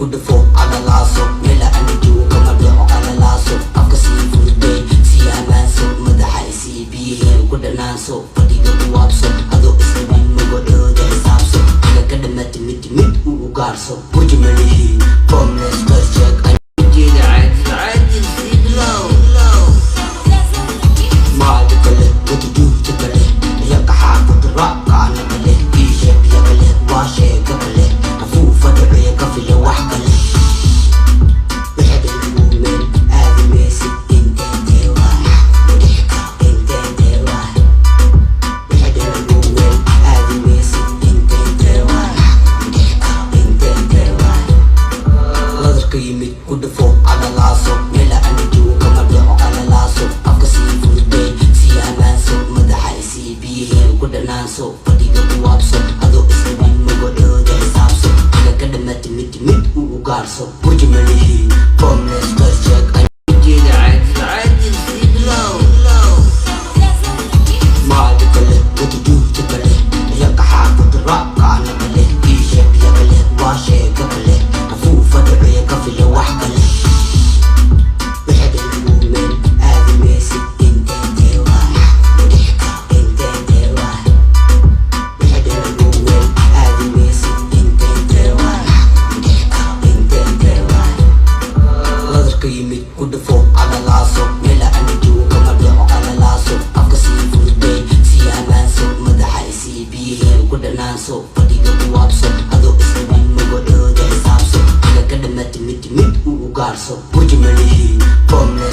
kudufo على laso mela ani jooga ma dhaco على laso afka sii furday sii amaanso madaxa isii biyiheen ku dhanaanso fadhiga kuwaabso adoo islamin magacooda xisaabso ila ka dhammaata mid mid u ugaarso buji malihi formless first check anjeeda caadi sii bilow maadi kale wadaduuta kale iyaga xaafada raabka ana kale iisheegya kale waa sheega kale afuufa dhaceya ka fila wax kale kudufo على laso mela ani jooga ma dhaco على laso afka sii furday sii amaanso madaxa isii biyiheen ku dhanaanso fadhiga kuwaabso adoo islamin magacooda xisaabso ila ka dhammaata mid mid u ugaarso buji malihi formless first check anjeeda caadi sii bilow maadi kale wadaduuta kale iyaga xaafada raabka ana kale iisheegya kale waa sheega kale afuufa dhaceya ka fila wax kale kudufo على laso mela ani jooga ma dhaco على laso afka sii furday sii amaanso madaxa isii biyiheen ku dhanaanso fadhiga kuwaabso adoo islamin magacooda xisaabso ila ka dhammaata mid mid u ugaarso buji malihi formless